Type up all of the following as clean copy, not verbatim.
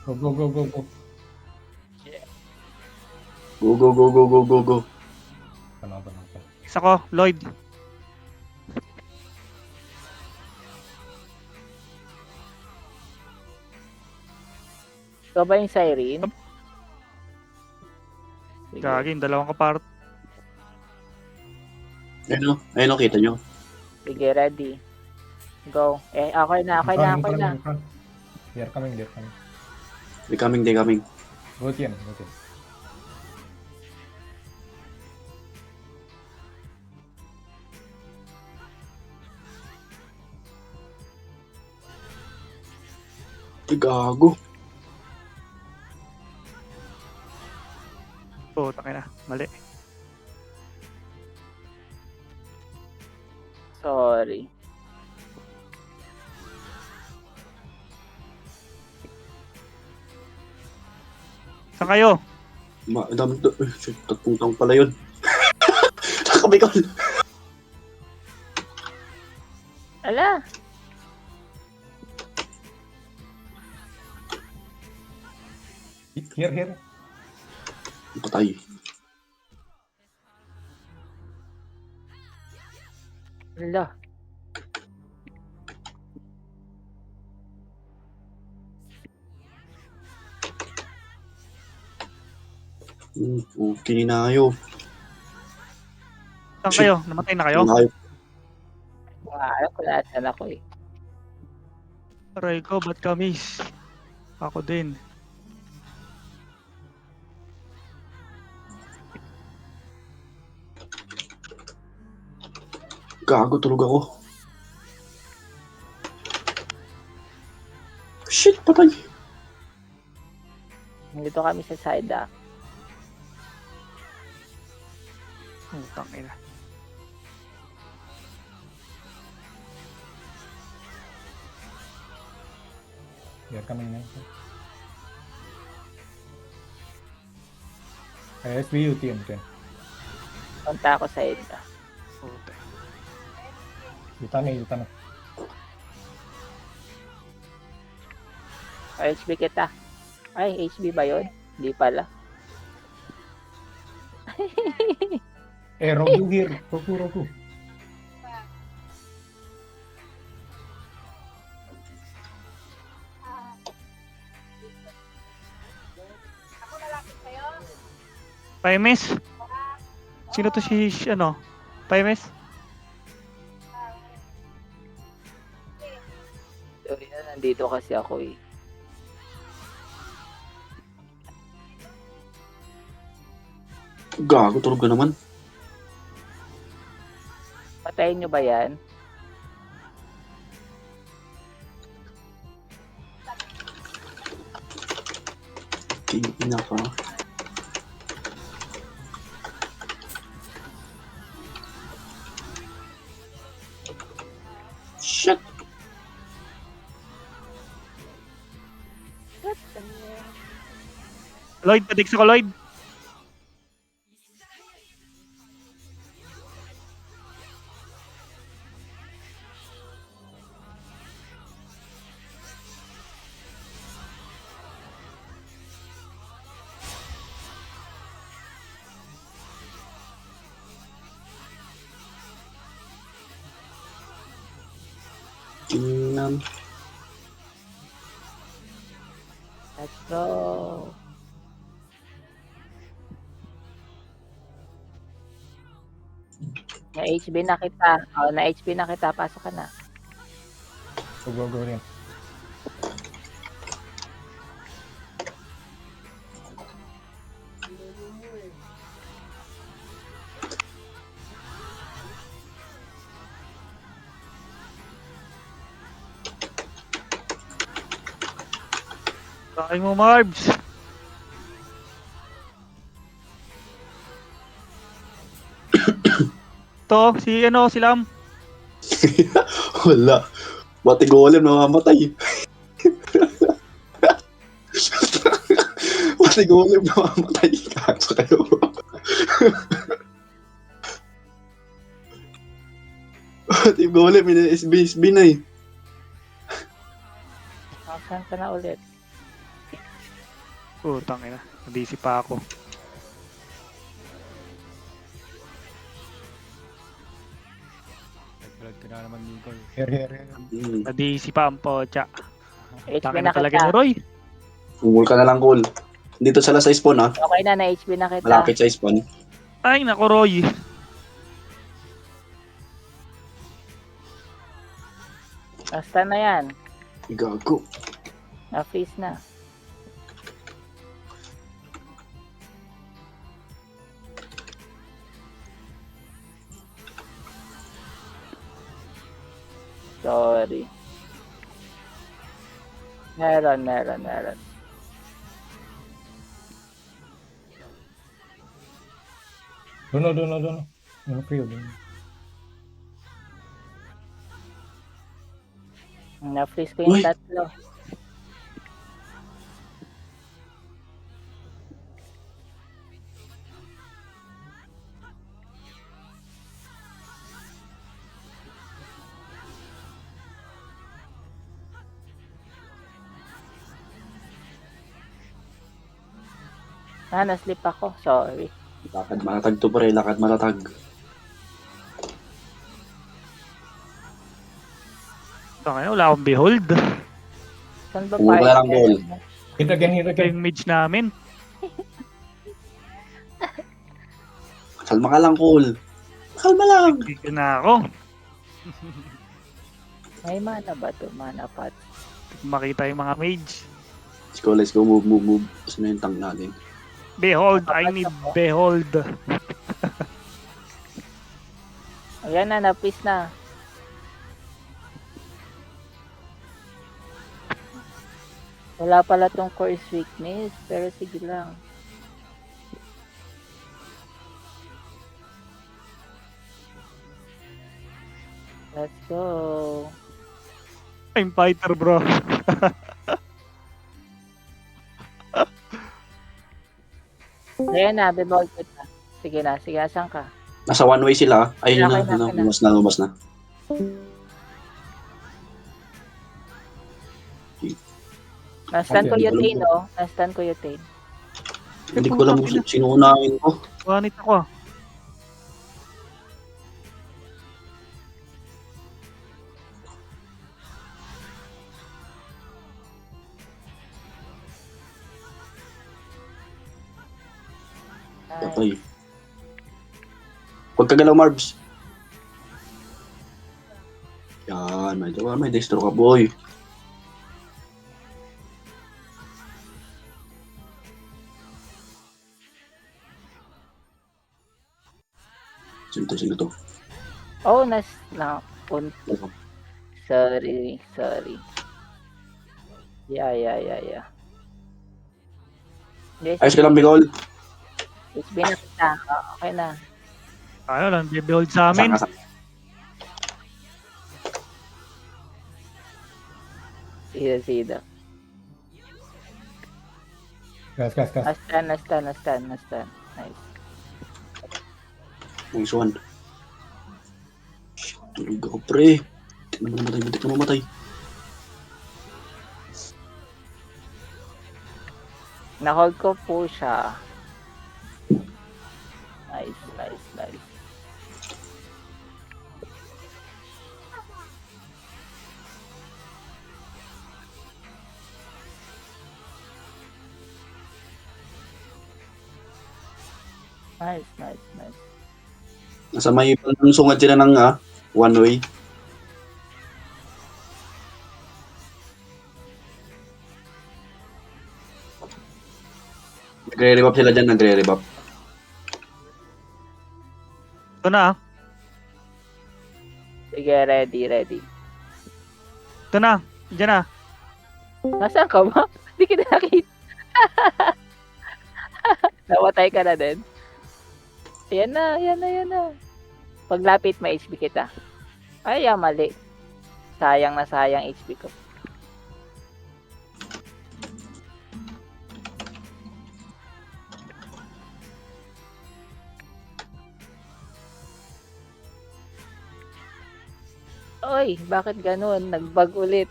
Go, go, go, go, go. Go, go, go, go, go, go, go. Tanong, tanong, tanong. Isa ko, Lloyd. Ikaw ba yung Siren? Sige. Gagin, dalawang kapart. Ayun o, kita nyo. Sige, ready. Go. Okay na. In front. They're coming. They coming. Go, Tien, go, Tien. Ay, gago. Oh, tangina. Mali. Sorry. Saan kayo? Dami to. Shit, tatutang pala yun. Nakabikol. Ala. Here. Patay. Ala. Okay na kayo. Saan kayo? Namatay na kayo? Alam ko na saan ako eh. Aray ko, ba't kami? Ako din. Gago, tulog ako. Shit, patay. Nandito kami sa side ah. Oh, tangina. They're coming na. SBU, Tien. Punta ako side ah. Puta. Yuta na. HB kita. Ay, HB ba yun? Hindi pala. Rogu here. Rogu. Paimes? Sino to si, Paimes? Sorry na, nandito kasi ako eh. Gago, tulog ka naman. Patayin nyo ba yan? King ina ka. Shit. Lloyd, padig sa ko, Lloyd. Kinam. Let's go. Na-HB na kita. Na-HB na kita. Pasok ka na. Go rin. Bakit mo, Marbs? To, si Lam. Wala. Pati golem namamatay. Pati golem namamatay. Kaso kayo. Pati golem, SB na eh. Saan ka na ulit? Putang ina. Nadisi pa ako. Nag-blood ka na naman, Nicole. Here. Nadisi pa ang pocha. HP Taki na na talaga ni kita. Roy. Umul ka na lang, Cole. Dito sila sa spawn, ha? Okay na, na-HP na kita. Malapit sa spawn. Ay, nako Roy. Basta na yan. Gago. Na-freeze na. Sorry. Meron. Doon. Yung free yun. Na-freeze ko yung Uy! tatlo. Na-slip ako. Sorry. Lakad matatag to, pre. Lakad matatag. Taka na, wala akong behold. Saan ba Puro ka lang, Cole. Hit again. Ito yung mage namin. Kalma ka lang, Cole. Kalma lang. Dito na ako. May mana ba to? Mana pot. Makita yung mga mage. Let's go. Move. Sino yung tank natin? Behold, I need behold. Ayan na, na-freeze na. Wala pala tong course weakness, pero sige lang. Let's go. I'm fighter, bro. Ayan na, beball kita. Sige na, saan ka? Nasa one way sila. Ayun Okay na. na. Lumabas na. Nastan ko Okay, yung alam Tain, ko. oh. Nastan ko yung Tain. Hindi ko alam kung sino unahin ko. Wanit ako. Okay. Huwag ka galaw, Marbs. Yan, may dextro ka, boy. Sino to? Oh, Sorry. Yeah. Yes, Ayos ka lang, Bicol. it's been a kita. Okay na. Ano lang, behold sa amin. Sida. Gas. Nastan. Nice. Nice one. Tulog ako, pre. Hindi ka mamatay. Na-hold ko po siya. Nice. Nice. Nasa may sungad sila ng one way. Nagre-rebuff sila dyan, nagre-rebuff. Ito na. Sige, ready. Ito na. Diyan na. Nasaan ka ba? Hindi kita nakita. Namatay ka na din. Ayan na. Paglapit, may HP kita. Ay, mali. Sayang HP ko. Oy, bakit ganun? Nag-bug ulit.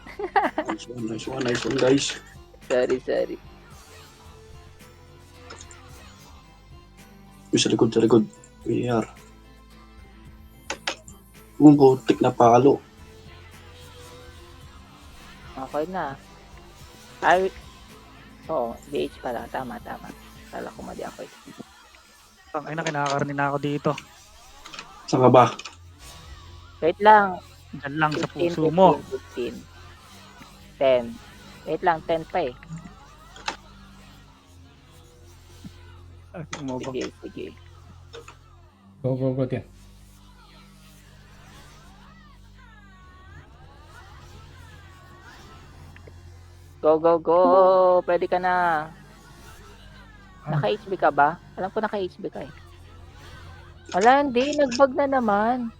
Nice one, guys. Sorry. Uy, sa likod, sa likod. AR. Putik na palo. Okay na. Ay, oo, DH pala. Tama. Kala ko mali ako eh. Tangina, kinakakarnin na ako dito. Saan ka ba? Wait lang. Diyan lang sa 15, puso mo. 15. 10. Wait lang, 10 pa eh. Ay, umabang. Sige. Go, Tian. Go. Pwede ka na. Ah. Naka-HB ka ba? Alam ko naka-HB ka eh. Wala, hindi. Nag-bug na naman.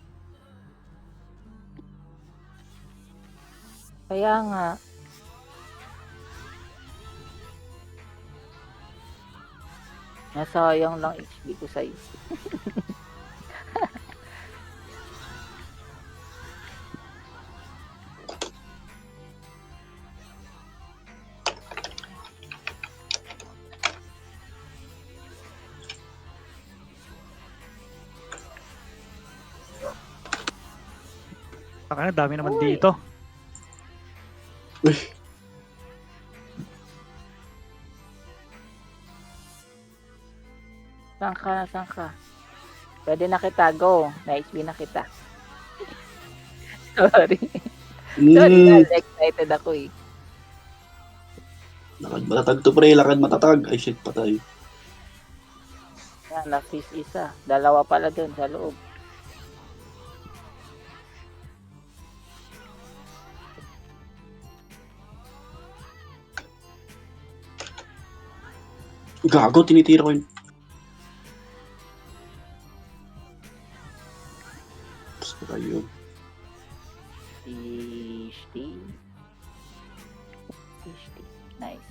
Kaya nga. Nasayang lang HB ko sa'yo. Tangina, dami naman Uy. dito. Uy, Saan ka? Pwede na kita. Go. Na-HB na kita. Sorry. Sorry na. Excited ako eh. lakad matatag to pre, lakad matatag. Ay shit, patay. Yan, na-fish isa. Dalawa pala dun sa loob. Gago, tinitira ko yun. Saka yun. Fishty. Nice.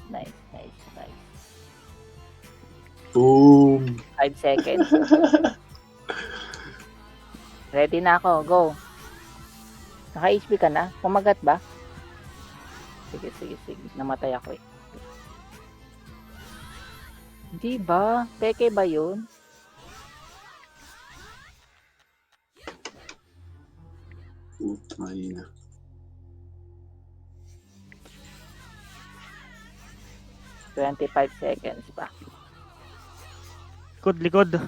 Boom. 5 seconds. Ready na ako. Go. Naka-HP ka na? Kumagat ba? Sige. Namatay ako eh. Di ba? Peke ba yun? Putay na. $25 seconds pa. Likod.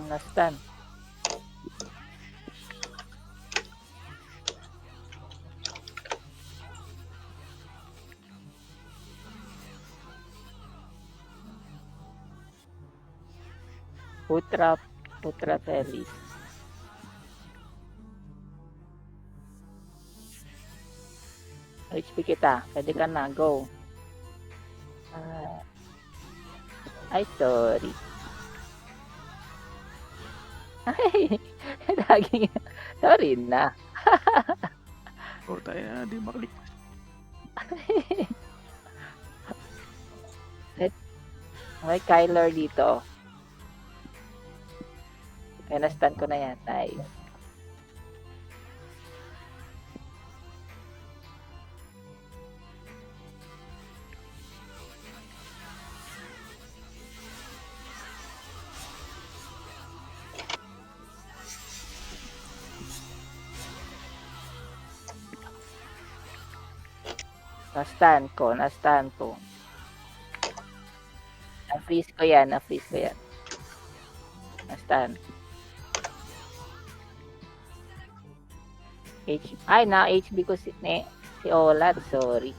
Nastan. Putra Pelis. HP kita. Pwede ka na. Go. Ay, sorry. Ay, laging, sorry na. Oh, tayo na, di maklik. May Kyler dito. Kaya na-stand ko na yan. Nice. Na-stand ko. Na-freeze ko yan. Na-stand. Ay, na-HB ko si Olad. Sorry.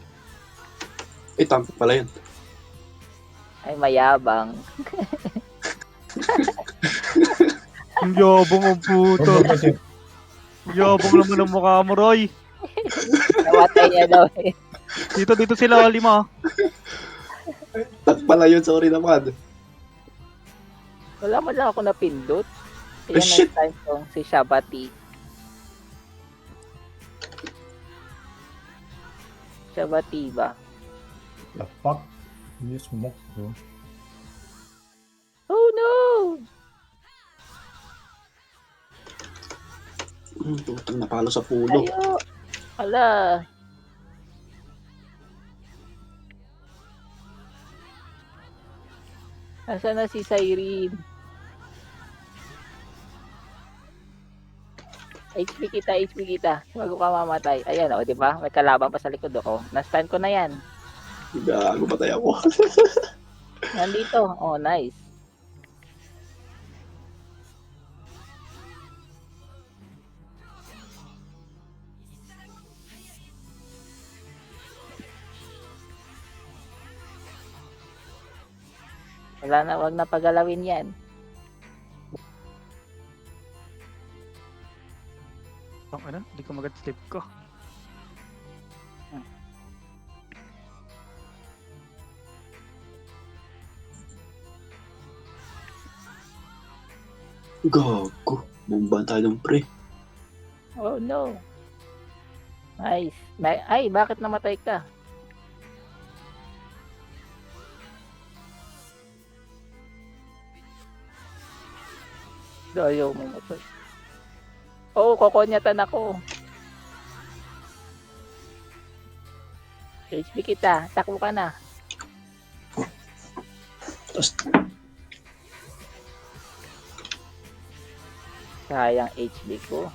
Tank pala yun. Ay, mayabang. Ang yabong ang puto. Go, Tian. Yabong naman ang mukha mo, Roy. Namatay niya daw eh. Dito sila, 5. Tank pala yun, sorry naman. Wala mo lang ako napindot. Ah, shit. Next time kong si Shabati. Shabati ba? The fuck? You smoke, bro. Oh no! Putang napalo sa pulo. Ayo! Ala! Nasaan na si Cyrene? HP kita. Bago ka mamatay. Ayan, o, di ba? May kalaban pa sa likod ako. Na-stun ko na yan. Gago, patay ako. Nandito. Oh, nice. Wala na, wag na pagalawin yan. Ano? Hindi ko mag-slip ko. Gago. Bumban tayo ng pre. Oh no. Nice. Ay, bakit namatay ka? Ayaw mo matay. Oo, kokonyatan ako. HP kita. Takbo ka na. Tapos, Sayang HP ko.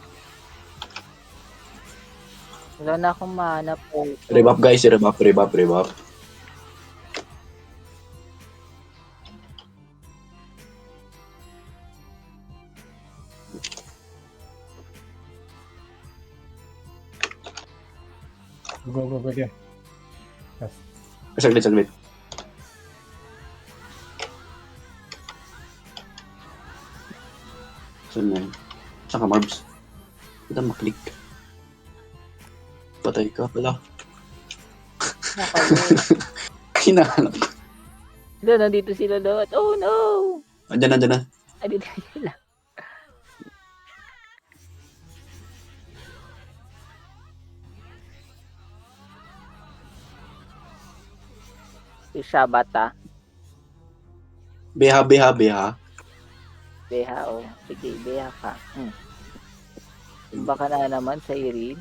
Wala na akong mana po. rebuff guys, rebuff. Go, dia. Yes. Saglit. Saan na yun? Saan ka, Marbs? Kita maklik. Patay ka pala. Hinahanap ko. Doon, nandito sila doon. Oh no! Andyan na. Nandito sila. Si Shabata. Beha. Beha, oh. Sige, beha ka. Baka na naman sa Irene.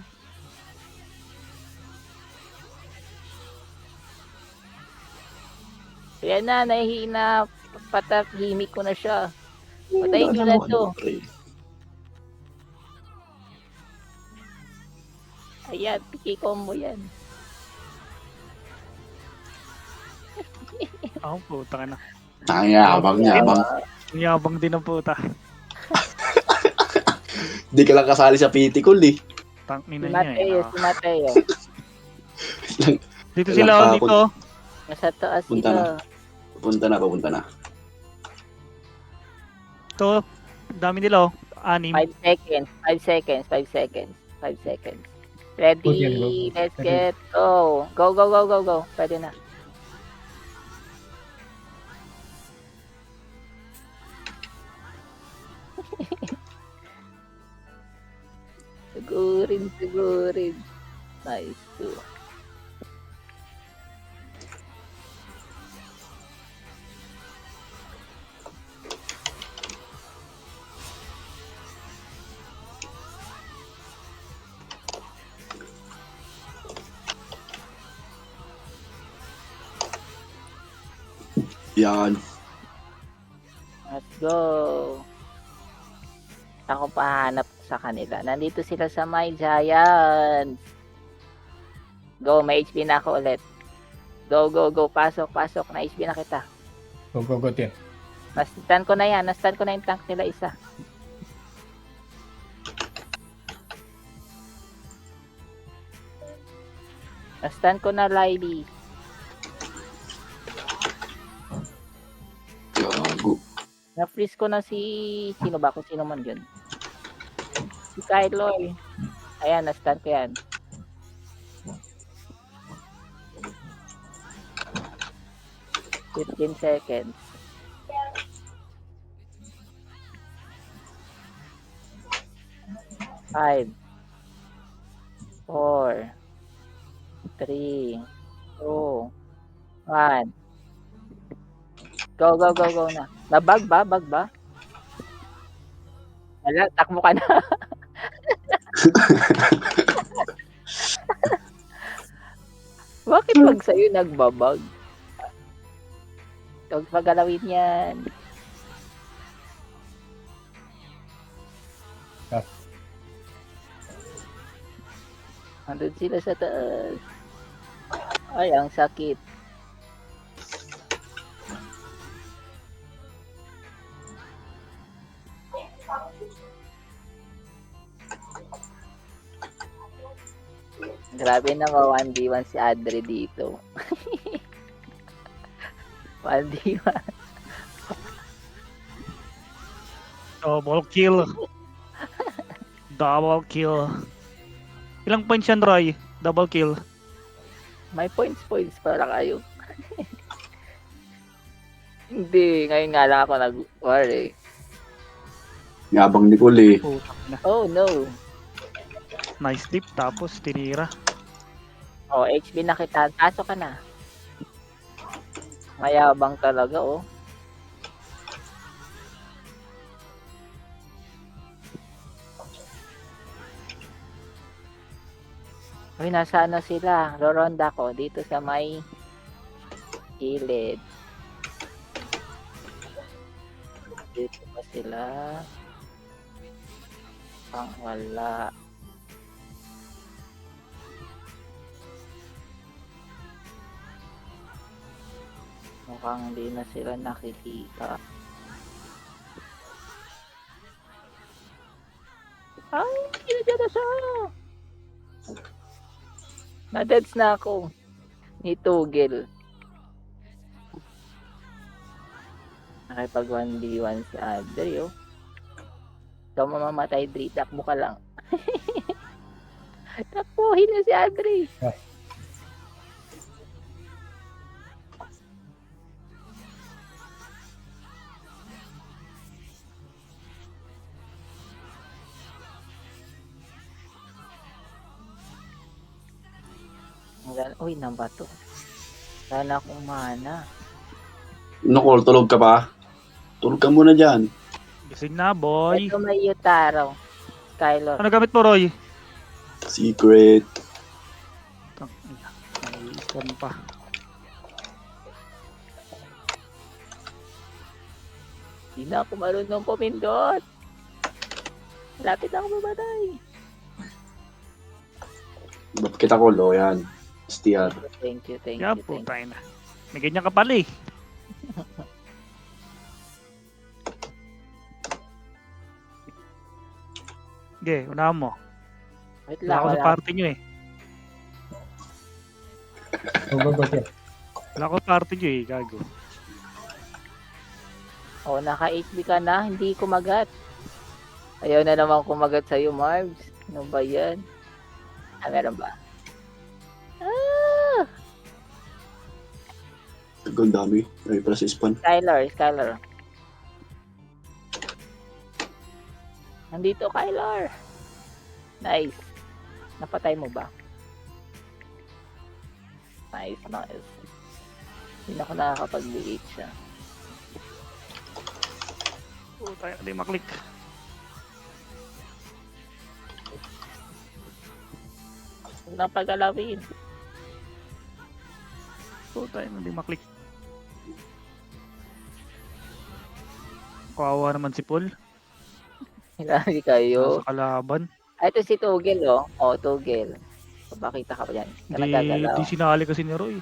Kaya na, nahihina. Patahimik ko na siya. Patayin nyo na to. Ayan, piki combo yan. Ako, puta ka na. Yabang. Ang yabang din ng puta. Di ka lang kasali sa PT Cool eh. Tang Si ina niya eh. Mateo. Dito Ilang sila, pa oh, ako- dito. Nasa taas Punta sila. Papunta na. Ito, dami nila oh. 6. 5 seconds. 5 seconds. Ready, Good yan, go. let's Ready. get go. Go. Pwede na. Sigurin. Nice. Yan. Let's go. Ako pahanap sa kanila. Nandito sila sa my Giants. Go, may HP na ako ulit. Go. Pasok. Na HP na kita. Go, Tien. Nastan ko na yung tank nila isa. Nastan ko na Lily. Gago. Na-freeze ko na si... Sino ba? Kung sino man yun. Si Kylo. Ayan, na-stun ko yan. "15 seconds. Five. 4. 3. 2. 1. Go na. Nabag ba? Wala, takbo ka na. Bakit pag sa'yo nagbabag? Huwag pagalawin yan. Ah. Andun sila sa taas. Ay, ang sakit. Grabe na 1v1 si Adre dito. 1v1. Double kill. Double kill. Ilang points yan, Roy? Double kill. May points para kayo. Hindi, ngayon nga lang ako nag-war eh. Yabang ni Cole eh. Putang ina. Oh no. Nice dip, tapos tinira. Oh, HB na kita. Pasok ka na. Mayabang talaga oh. Uy, nasa ano sila? Roronda ko dito sa may gilid. Dito pa sila. Pang wala. Mukhang hindi na sila nakikita. Ay, hindi na siya. Na-deads na ako. Ni Tugel. Nakipag 1v1 si Adri, oh. Ikaw mamamatay, Dri. Takbo ka lang. Takbuhin na si Adri. Uy, nabato. Sana akong mana. Nako, tulog ka pa? Tulog ka muna dyan. Gising na, boy. Ito may Yutaro. Kylo. Ano gamit mo, Roy? Secret. Nai-scan pa. Hindi na ako marunong pumindot. Lapit ako mamatay. Ba't kita ko, lo, yan. STR. Thank you. Yan, putay na. May ganyan ka pala eh. Sige, unahan mo. Wait Wala lang, ako sa wala. party nyo eh. Go. Wala ako sa party nyo eh, gago. Oh, naka-HB ka na, hindi kumagat. Ayaw na naman kumagat sa'yo, Marbs. Ano ba yan? Ah, meron ba? Ah! Ang dami. Ay, pala si Span. Skylar. Nandito, Skylar. Nice. Napatay mo ba? Nice. Hindi na ako nakakapag-delete siya. Putay, hindi maklik. Huwag nang pagalawin. Putay, hindi maklik. Kawawa naman si Paul. Grabe kayo. Nasa kalaban. Ay, ito si Tugel, oh. Oh, Tugel. Pakita ka pa dyan. Di sinali kasi ni Roy.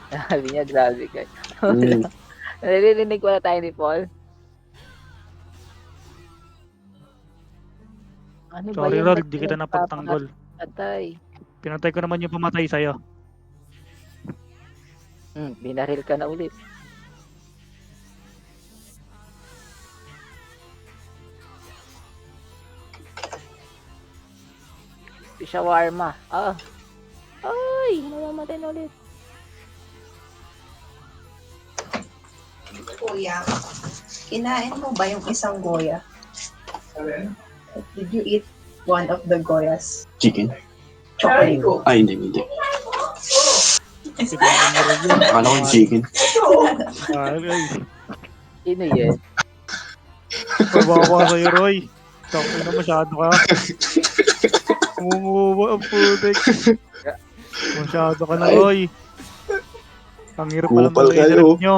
Sabi niya, grabe kayo. Mm. Naririnig ko na tayo ni Paul. Ano ba Sorry yan? Rol, Ba't di kita napagtanggol. Patay. Pinatay ko naman yung pumatay sa'yo. Binaril ka na ulit. Shawarma. Ah. Ay, namamatay na ulit. Kuya, kinain mo ba yung isang goya? Did you eat one of the goyas? Chicken? Chocolate. Ay, hindi. Pinatay ni Roy yun. Akala ko yung chicken. Ay, Sino yan? Pabawa sa'yo Roy. Tangin na masyado ka. Umuwa ang putik. Masyado ka na, Roy. Ang hirap pala Kupal mag-trip kayo. nyo.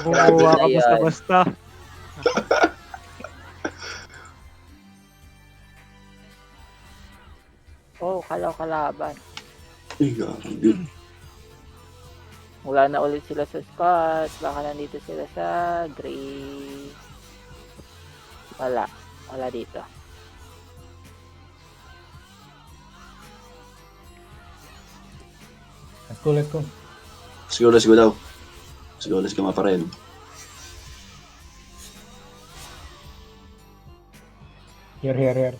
Bumuwa ka basta-basta. Oh, kalaban. Ay, gabi. Wala na ulit sila sa spot. Baka nandito sila sa gray. Wala. Wala dito. Let's go, let's go. Let's go daw. Let's go pa rin. Here.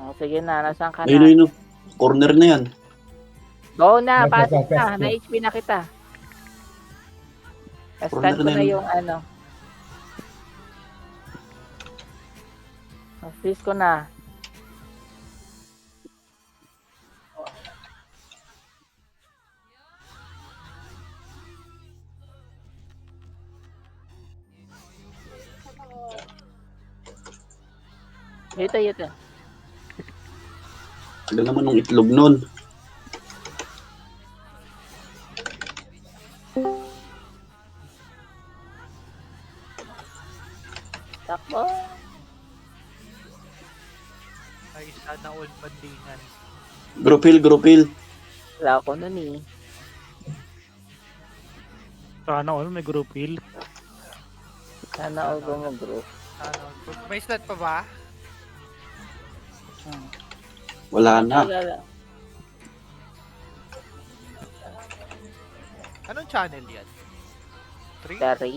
Oh, sige na, nasaan ka na? Ayun. Corner na yan. Go na, Yes, pasok yes, na. yes. Na-HP na kita. Start Corner ko na na yun. yung ano. Freeze ko na. Ito. Tagal naman ng itlog nun. Takbo. Ay, sana all bandingan. Group heal. Wala ako nun eh. Sana all may group heal. Sana all gumagroup. Ano, may slot pa ba? Wala na. Wala. Anong channel yan? 3? Dari.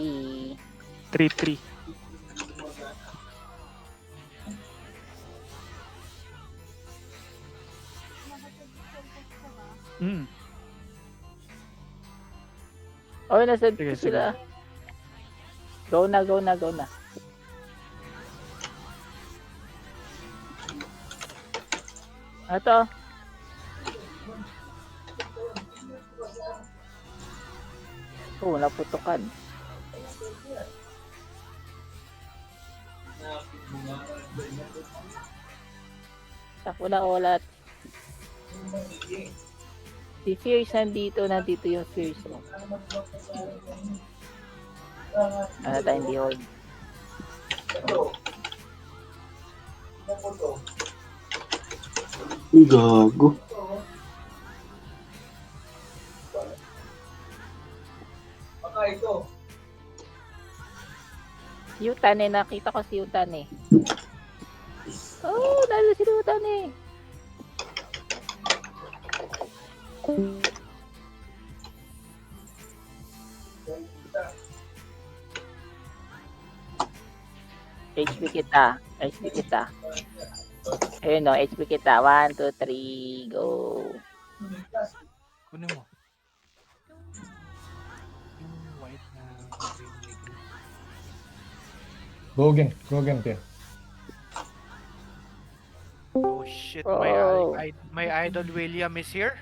3-3. Oh, nasa Sige, dito sila. Go na. Ito. Oh, naputukan. Takbo na ulat. Si Fierce nandito yung Fierce. Ano tayo hindi hold? Ay, gago. Si Yutan eh, nakita ko si Yutan eh. Oh, dahil si Yutan eh. HP kita. Ayun no, HP kita. 1, 2, 3, go. Kunin mo. Yung white na Go again, Tim. Oh shit, Oh. my idol William is here.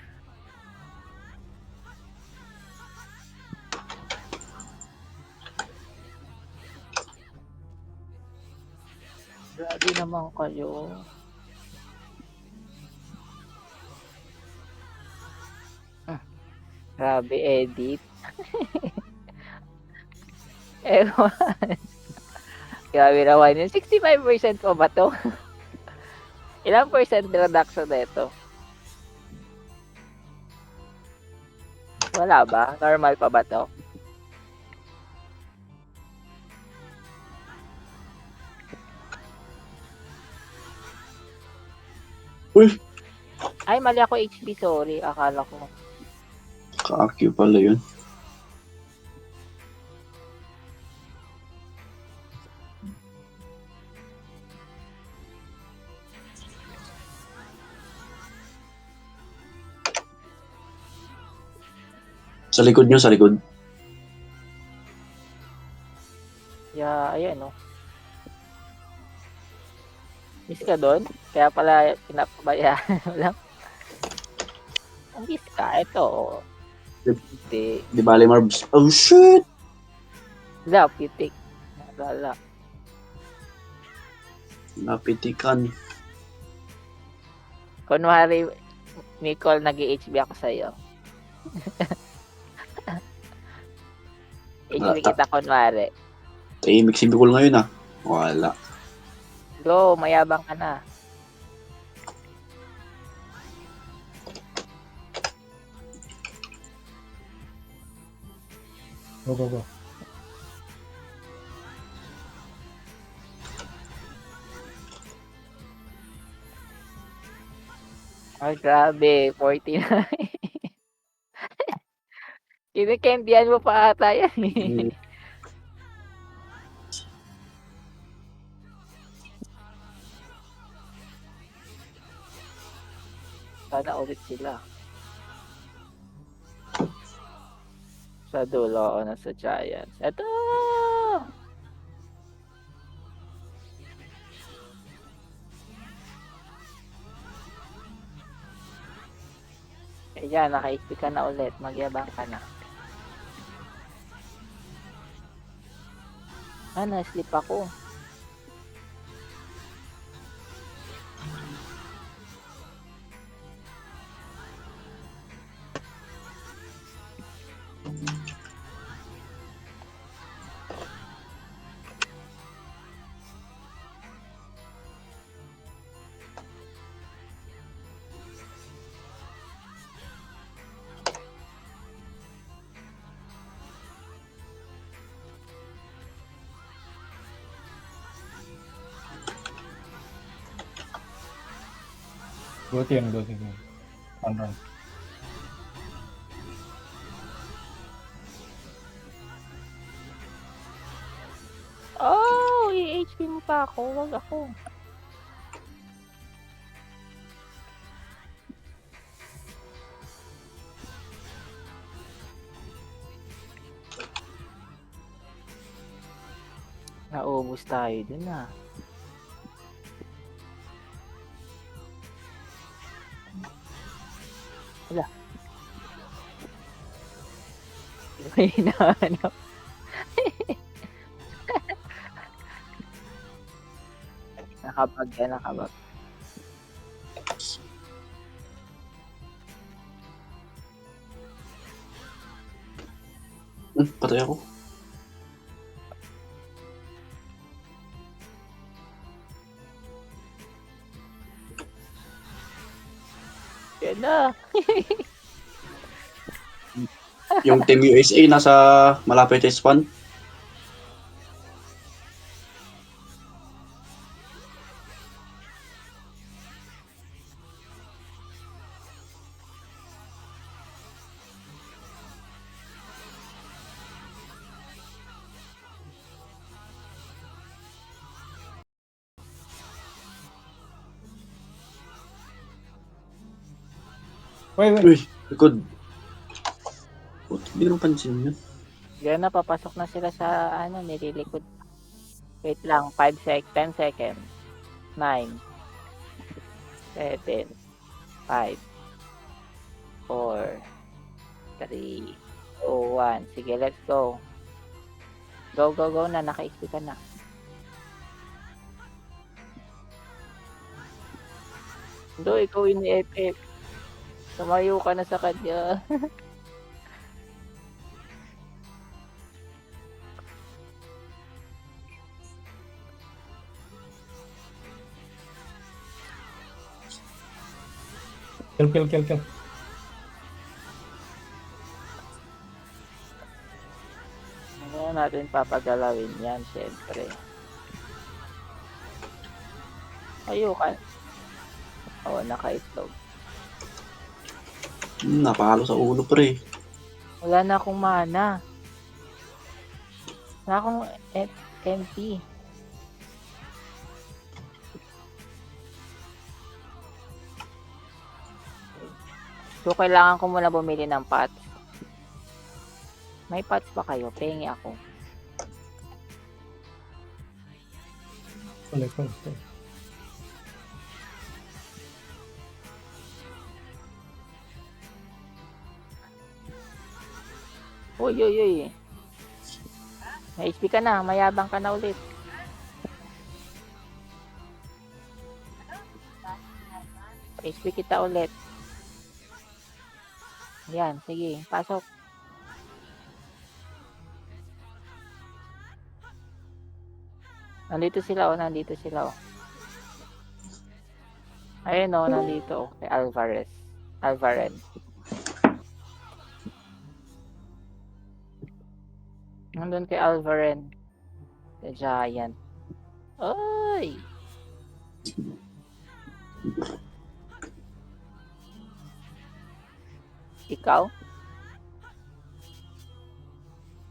Grabe naman kayo. Grabe edit. Ewan. Grabe naman yun. 65% pa ba to? Ilang percent reduction na ito? Wala ba? Normal pa ba to? Uy, Ay, mali ako HB. Sorry. Akala ko. ka-acue pala yun. Sa likod nyo, sa likod. Yeah, ayan no. Miss ka doon? Kaya pala pinapabayaan mo lang. Ang miss ka, ito. Hindi. Di bali, Marbs. Oh, shit! Wala, pitik. Wala. Napitikan. Kunwari, Nicole, nag-HB ako sa'yo. HB kita kunwari. Tahimik si Bicol ngayon ah. Wala. Go, mayabang ka na. Go, go, go. Ay, grabe. 49. Kinikendihan mo pa ata yan eh. Sana ulit sila. Sa dulo o nasa Giants. Ito! Ayan, naka-HP ka na ulit. Magyabang ka na. Na-sleep ako. Dua tiang. Run. Oh, i-HP mo pa ako. Wag ako. Naubos tayo dun ah. Wala. May hinahanap. Nakabag. Patay ako. Yan na. Yung Team USA nasa malapit sa spawn. Wait. Uy, likod. Hindi ko pansin yun. Yan na, papasok na sila sa nililikod. Wait lang, 5 10 seconds. 9 7 5 4 3 2 1. Sige, let's go. Go na, naka-XP ka na. Do, ikaw ini-FF. Tumayo ka na sa kanya. Kill. Ano natin papagalawin yan, syempre. Ayukan. Oo, naka-itlog. Napahalo sa ulo pre. Wala na akong mana. Wala akong MP. So, kailangan ko muna bumili ng pots. May pots ba kayo? Pengi ako. Let's go. Uy. May HP ka na. Mayabang ka na ulit. HP kita ulit. Yan, sige, pasok. Nandito sila, oh, nandito sila, oh. Ayun, oh, nandito, oh, kay Alvarez. Alvarez. Nandun kay Alvarez. The Giant. Oy! Ikaw?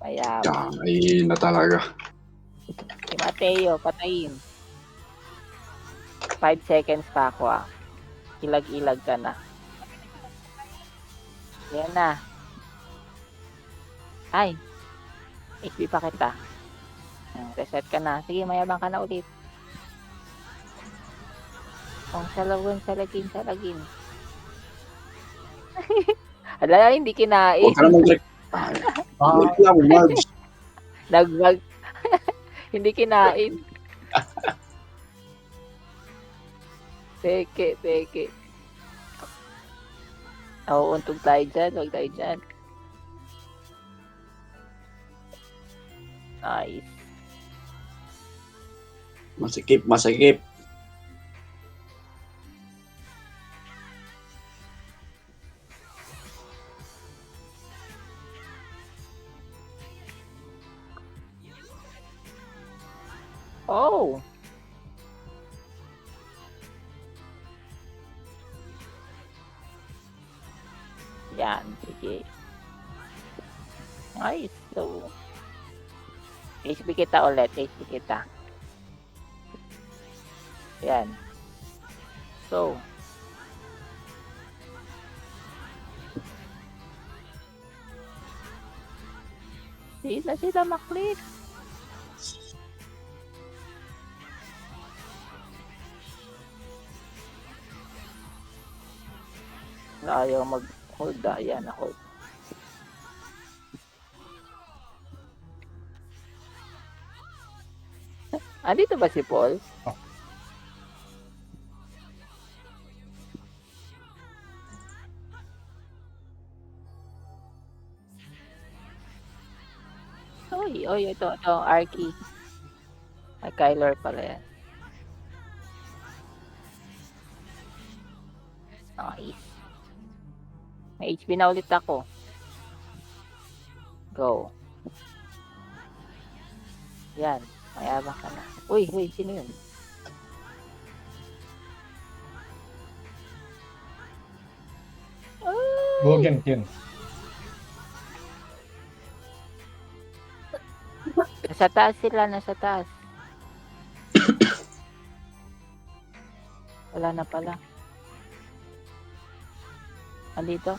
Mayaman. Ay, na talaga. Si Mateo, patayin. 5 seconds pa ako, ah. Ilag-ilag ka na. Yan na. Ay. HP pa kita. Reset ka na. Sige, mayabang ka na ulit. Kung salagin. Hala, hindi kinain. Huwag ka naman, Rick. Wait lang, Marge. Nagwag. Hindi kinain. Peke. Nauuntog tayo dyan. Huwag tayo dyan. Nice. Masikip. Oh! Yan, sige. Nice. So, HP kita ulit. HP kita. Yan. So, sila maklik. Ayaw mag-hold. Ayan, hold. Andito ba si Paul? Oh. Oy, ito, Arky. Ay, Kyler pala yan. Nice. May HP na ulit ako. Go. Yan. Mayabang ka na. Uy, sino yun? Go again, Ken. Nasa taas sila, nasa taas. Wala na pala. Andito?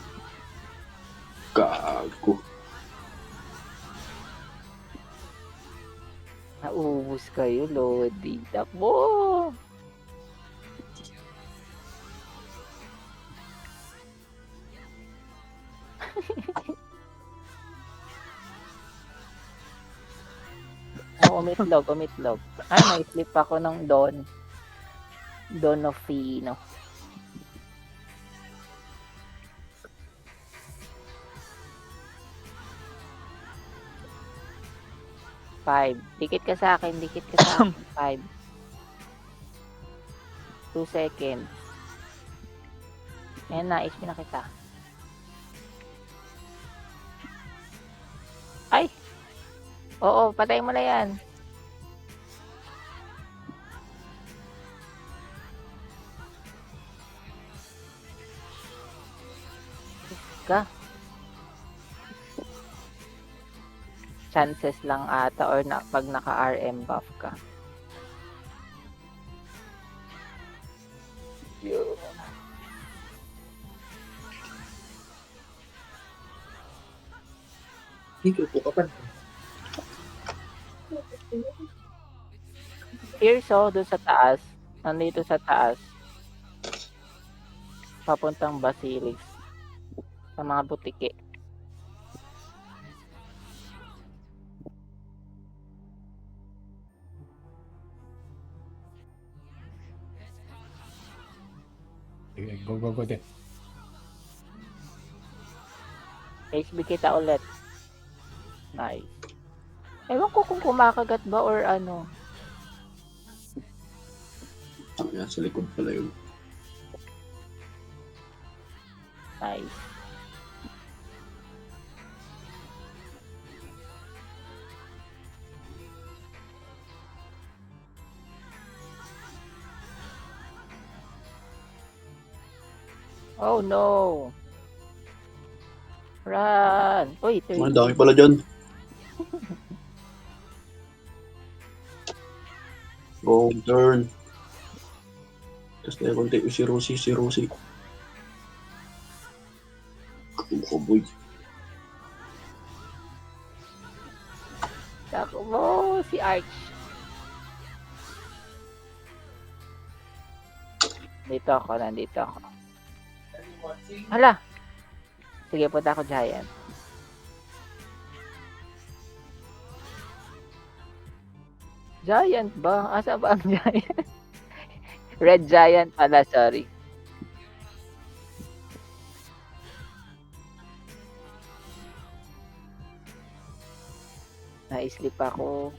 Gago. Naubos kayo, Lodi. Takbo! Umitlog. Ay, may slip ako ng Donofino. Five. Dikit ka sa akin. 5. 2 seconds. Ayan na, HP na kita. Ay! Oo, patay mo na yan. Ka. Chances lang ata or pag naka-RM buff ka. Yun. Here's doon sa taas. Nandito sa taas. Papuntang Basilisk. Sa mga butike. Sige. Go, go, go din. HB kita ulit. Nice. Ewan ko kung kumakagat ba or ano. Yan, sa likod pala yun. Nice. Oh no. Run. Uy, Ang dami pala dyan. Wrong turn. Tapos na konti si Rosie. Kaboy. Takbo si Arch. Nandito ako. Hala. Sige, punta ako Giant. Giant ba? Asa ba ang Giant? Red Giant pala, sorry. Na-sleep ako.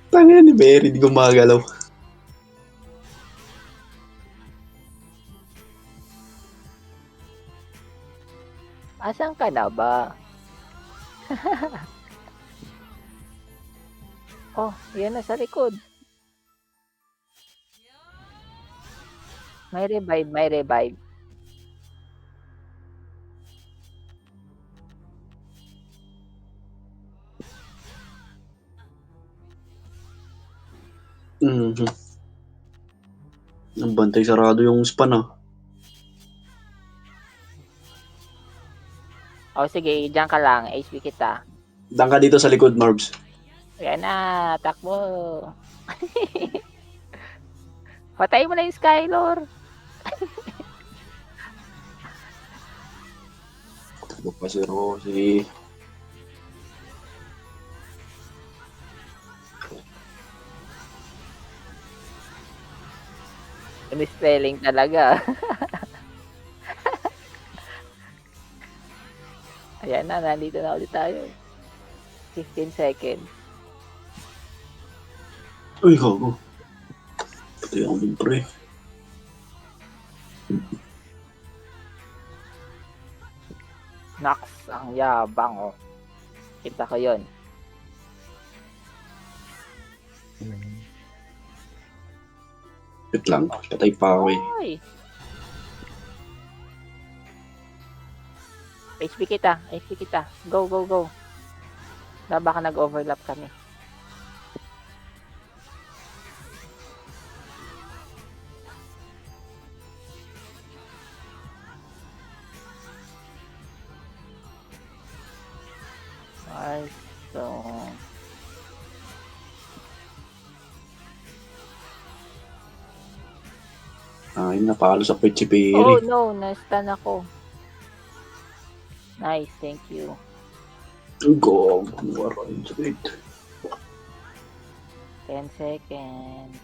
Tanga ni Mary, di gumagalaw. Asan ka na ba? Oh, yan na sa likod. May revive. Mhm. Ang bantay sarado yung span ah. Oh, sige, diyan ka lang. HP kita. Dang ka dito sa likod, Marbs. Yan na, takbo. Patay mo na yung Skylor. Takbo pa si Rosie. Misspelling talaga. Ayan na, nandito na ulit tayo. 15 seconds. Uy, gago. Patay ako dun, pre. Nox, ang yabang oh. Kita ko yun. Wait lang, patay pa ako eh. Ay. HP kita. Go. Na baka nag-overlap kami. Nice. So, Ay, napalo sa Pet si Perry. oh no, na-stun ako. Nice, thank you. Go, maraming sakit. 10 seconds.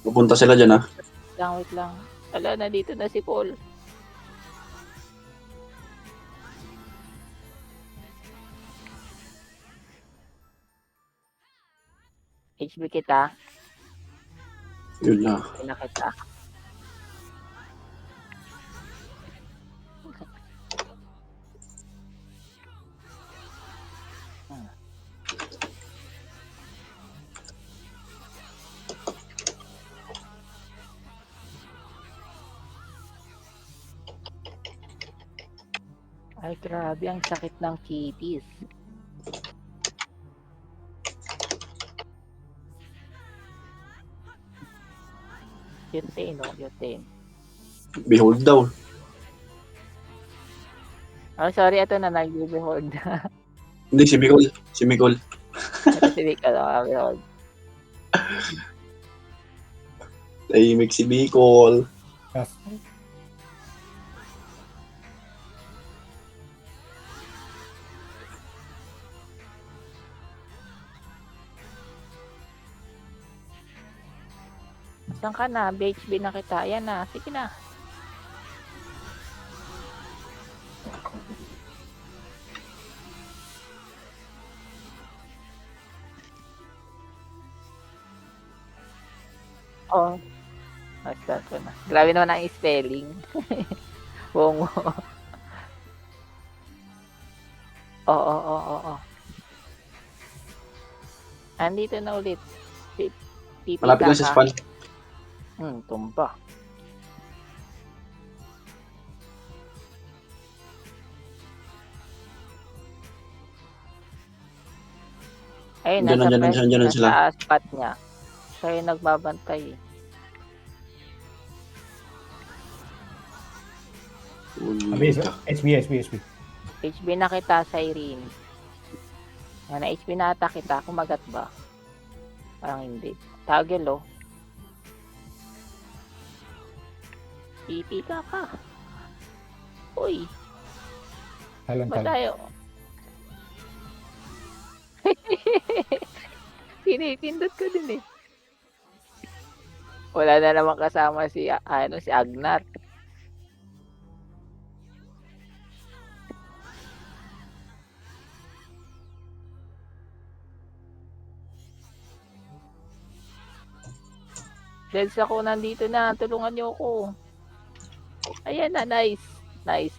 Pupunta sila dyan ah. Wait lang. Ala, nandito na si Paul. HB kita. Yun na. Kina kita. Ay, grabe. Ang sakit ng kitties. Butane, no? Butane. Behold daw. Oh, sorry. Ito na. Nag-behold. Hindi, si Micol. Ito si Vika. Behold. Tahimik si Micol. Yes. Saan ka na? BHB na kita. Ayan na. Sige na. Oh. Basta ko na. Grabe naman ang spelling. Bongo. Oo. Andito na ulit. Pipita Malapit lang sa ka. spawn. Tumba. Ayun, Nandiyan na sila. nasa spot niya. Siya yung nagbabantay. HB. HB na kita sa Irene. Yan, HB na ata kita. Kumagat ba? Parang hindi. Tagel, oh. Pipita ka. Uy, Talon. ba tayo? Pinipindot ko din eh. Wala na naman kasama si Agnar. Dahil ako nandito na, tulungan niyo ako. Ayan na, nice. Nice.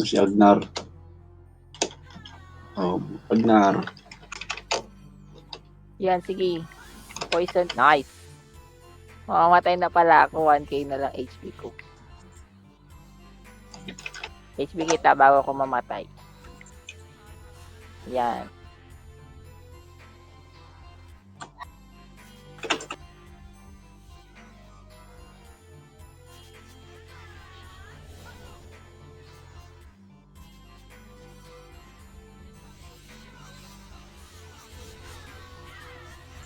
Si Agnar. Agnar. Yan, sige. Poison, nice. Mamamatay na pala ako, 1k na lang HP ko. HP kita bago ako mamatay. Yan.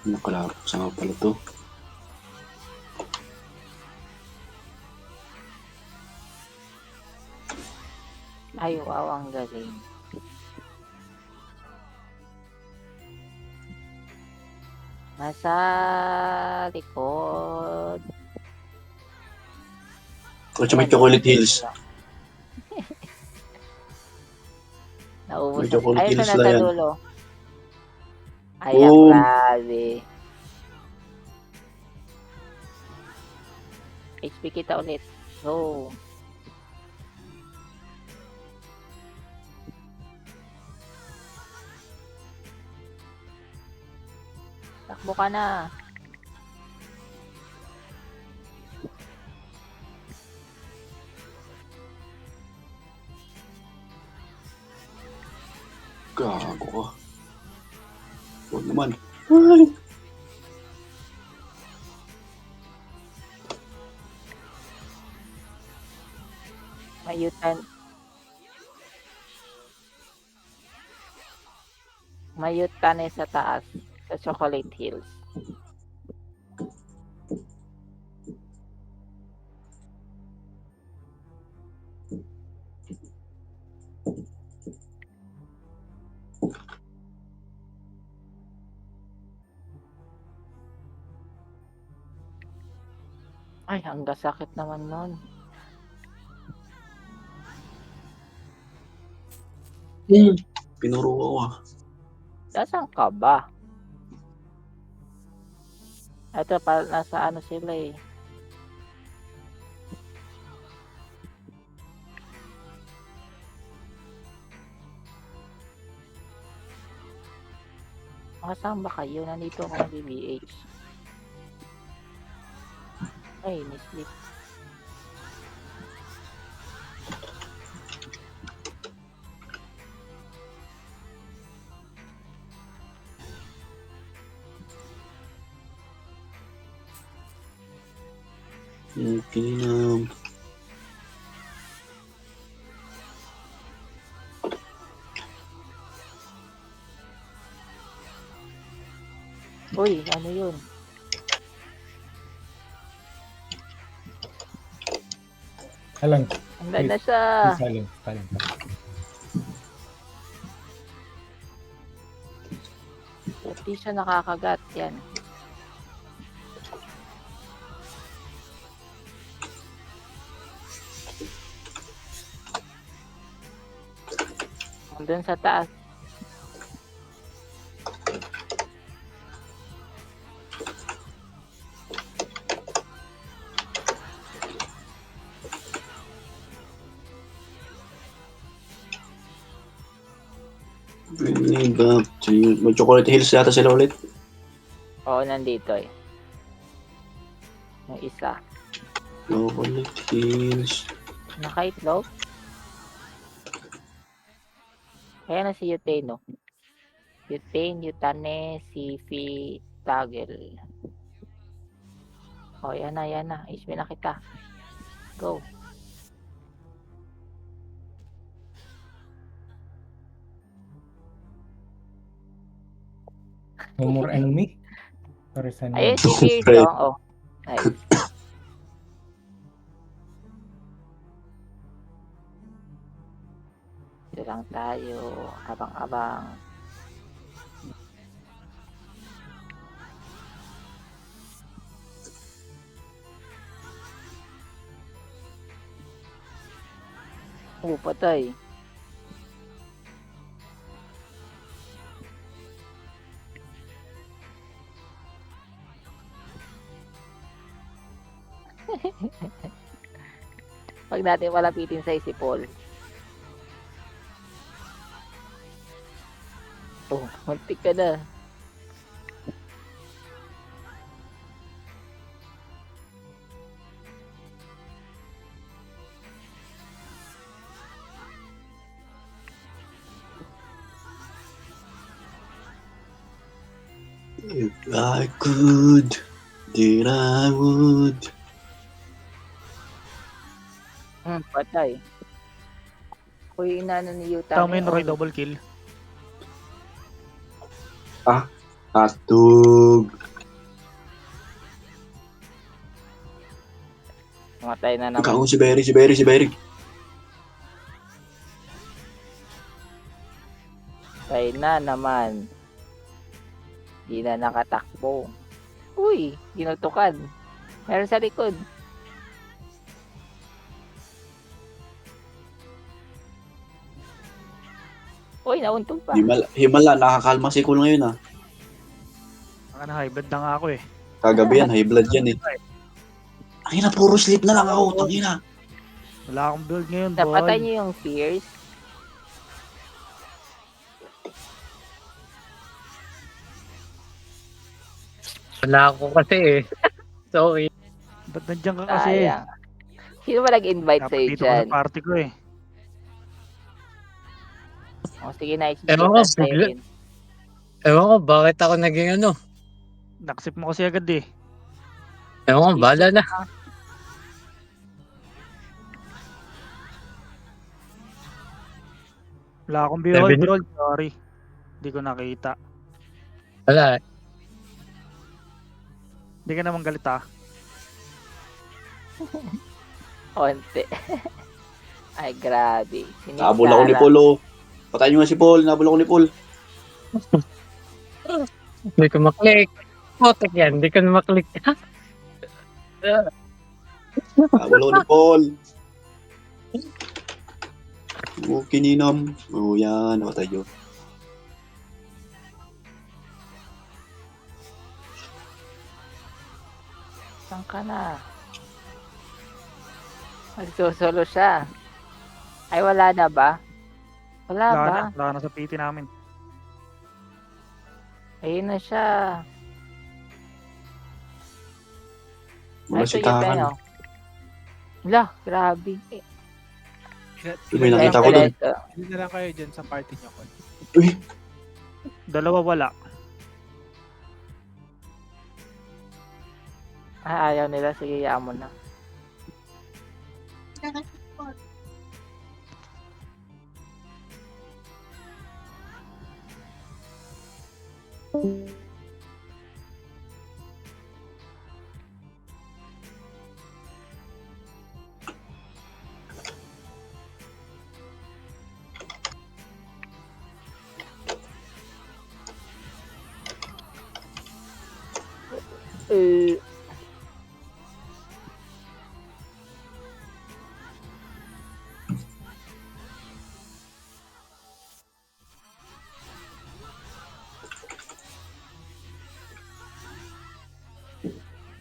Nakalaro. Saan nga pala to? Ay, wow, ang galing. Nasa likod. May Chocolate Hills. Naubos May Chocolate Ayun Hills na na sa yan. dulo. Ay, Boom! grabe. HP kita ulit. Go. Takbo ka na. Gago ka. Huwag naman. Ay! Mayutan. Mayutan eh sa taas. Sa Chocolate Hills. Ay, ang sakit naman nun. Pinuro ako ah. Nasaan ka ba? Ito, nasa ano sila eh. Saan ba kayo? Nandito ako ng BBH. Ay, mislip. Pinam. Uy, ano yun? Talon. Handa na siya. Talon. Di siya nakakagat. Yan. Nandun sa taas. Bring back to you. May Chocolate Hills yata sila ulit. Oo, nandito eh. Yung isa. Chocolate Hills. Nakaitlog? Kaya na si Yutane, no? Yutane, Yutane, Sifi, Tagel. Oh, yan na, yan na. HP na kita. Go. No more enemy. Sorry, send Ayun, me. si Virgo. Oh, nice. Dito lang tayo. Abang-abang. Oh, patay. Pag natin malapitin sa isipol. Oh, muntik ka na. If I could, then I would. Patay. Uy, inano ni Yuta. Tama yun, Roy, double kill. Atug. Matay na naman. Ikaw si Berry. Patay na naman. Di na nakatakbo. Uy, ginutukan. Meron sa likod. Uy, nauntog pa. Himala, nakakalma si Cool ngayon ah. Ang high blood na nga ako eh. Kagabi yan, high blood yan eh. Tangina, puro sleep na lang ako, tangina. Wala akong build ngayon, Napatay boy. niyo yung Fierce. Wala ako kasi eh. Sorry. Ba't nandiyan ka kasi? Sayang. Sino ba nag-invite Dapat sa'yo dito ko dyan? sa party ko eh. O, sige na, Ewan ko, tayo bigla- rin. Ewan ko, bakit ako naging ano? Naksip mo kasi agad eh. Ewan ko, bahala na. Wala akong behold, Seven- bro. Sorry. Hindi ko nakita. Wala. Hindi ka naman galit ah. Konti. Ay, grabe. Nabul ako ni Paul oh. Patayin nyo nga si Paul, nabul ako ni Paul. Hindi ko maklik. Potek yan, hindi ko na maklik. Nabul ako ni Paul. Kininam. Oh yan, napatay yun. Saan ka na? Nagsusolo siya. Ay, wala na ba? Wala ba? Wala na sa PT namin. Ayun na siya. Wala Ay, si ito yung Takan. peno. Wala, grabe. May nakita ko dun. Hindi na lang kayo dyan sa party niyo. Col. Uy, Dalawa wala. Ah, ayaw nila. Sige, hayaan mo na.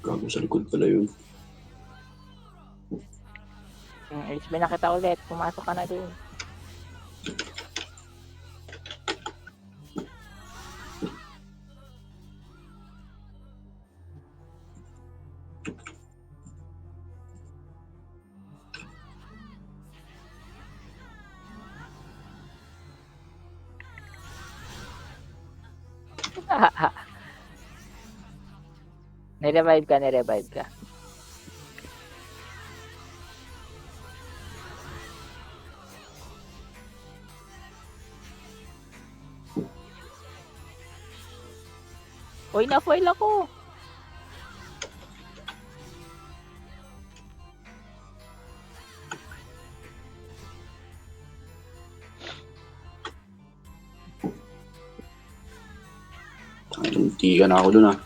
Gago sa likod pala yun. HP na kita ulit. Pumasok ka na dun. Nirevive ka, nirevive ka. Uy, na-foil ako. Hindi ka na ako dun ah.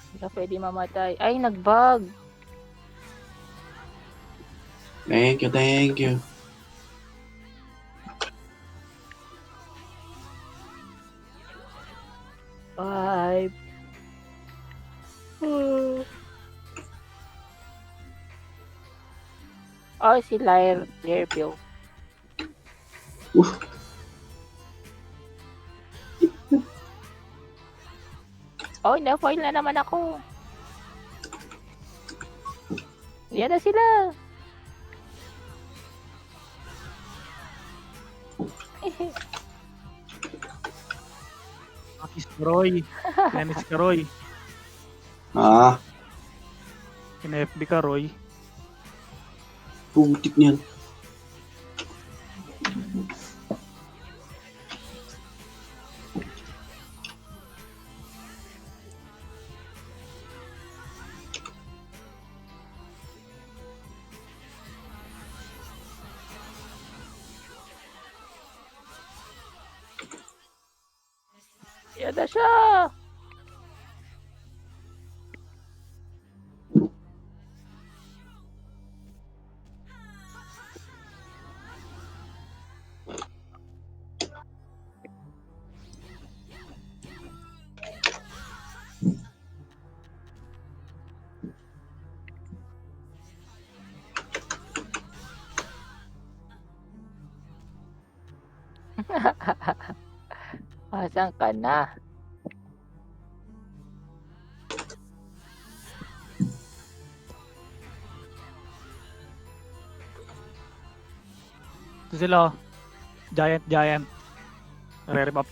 Hindi ka pwede mamatay. Ay, nag-bug. Thank you, thank you. Five. Oh, si Lairville. Oh, na-foil na naman ako. Yan na sila. Akis ka, Roy. Dennis ka, Roy. Ah, Kina-FB ka, Roy. putik niyan. Yan na siya. Asan ka na? Ito sila, oh. Giant. Re-rev up.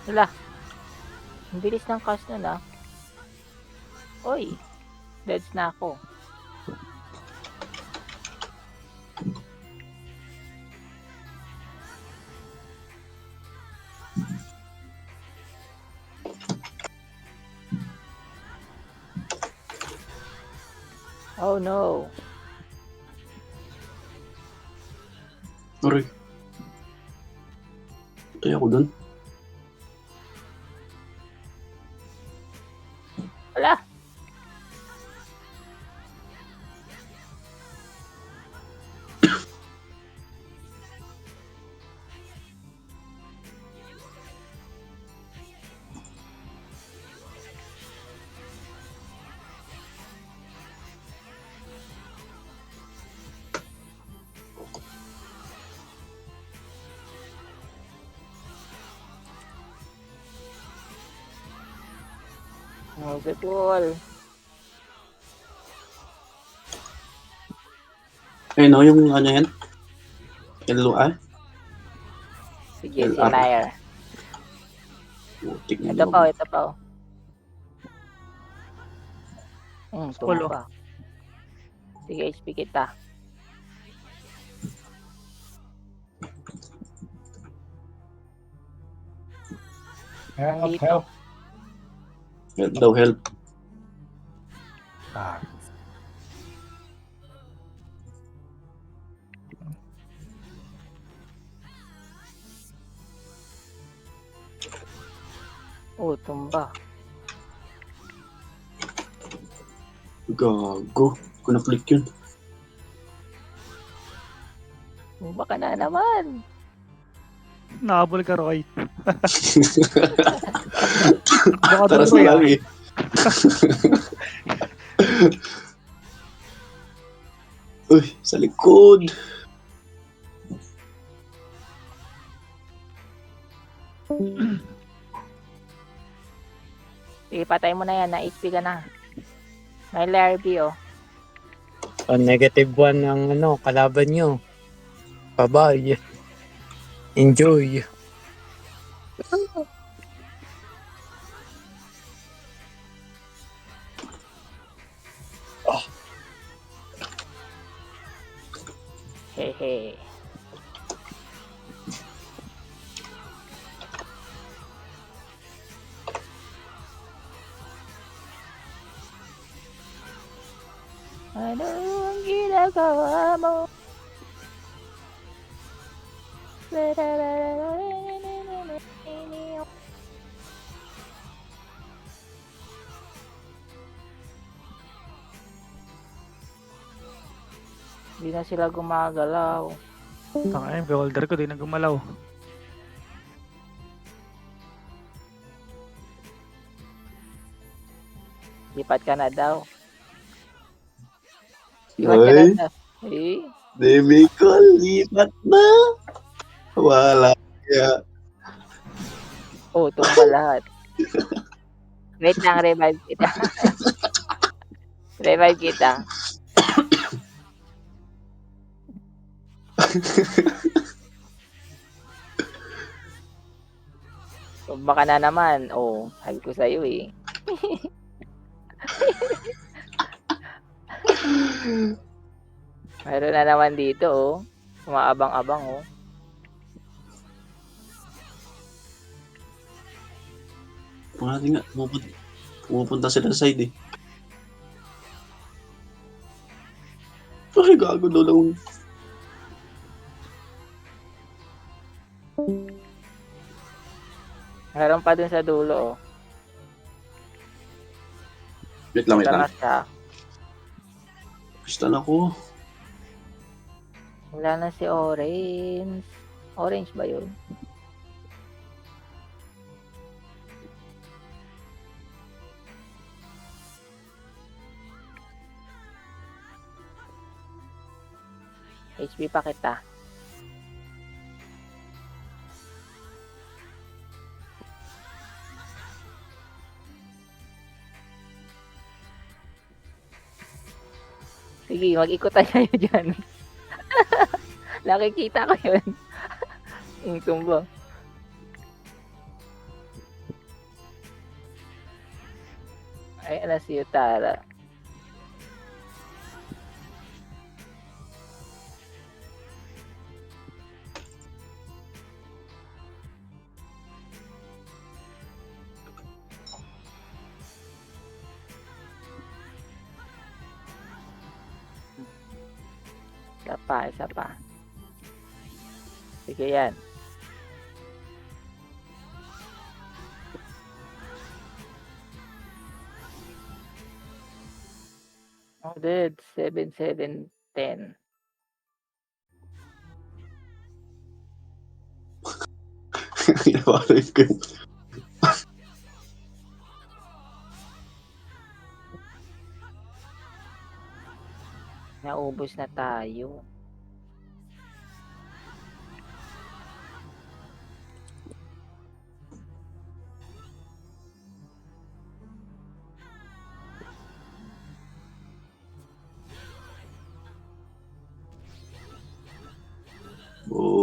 Wala. Ang bilis ng cast nun ah. Oy. Deads na ako. Oh no. Sorry. Patay ako dun. Wala. Oh, good wall. Eh no, yung ano yan? LOI? Sige, si Liar. Putik na Ito loob. pa, ito pa. Polo. Tumapa. Sige, HP kita. Help, Dito. help. Help daw, help. Ah, Oh, tumba. Gago. Kung na-click yun. Tumba ka na naman. Nakabol ka, Roy. Baka Taras doon, Roy, na lang eh. Uy, sa likod. Sige, patay mo na yan. Na-HP ka na. May Larby, oh. negative 1 ang kalaban nyo. Bye-bye. Enjoy. Hehe. Ano ang ginagawa mo? Hindi na sila gumagalaw. Tangay, beholder ko, di na gumalaw. Lipat ka na daw. Lipat ka na Ay, daw. Eh, Demicol, lipat na. Wala. Kaya, oh, tumba lahat. Wait lang, revive kita. Revive kita. Tumba ka na naman. Oh, sabi ko sa'yo eh. Mayroon na naman dito oh. Umaabang-abang oh. Pangati nga, pumupunta sila sa side eh. Ay, gago daw. Meron pa dun sa dulo oh. Wait lang, wait Wala na lang. siya. Kristal ako. Wala na si Orange. Orange ba yun? HP pa kita. Sige, mag-ikot tayo dyan. Nakikita ko yun. Yung tumba. Ay, ala si Utara. Isa pa. Sige yan. Oh, dead. 7, 7, 10. Inawarin ko yun. Naubos na tayo. Oh.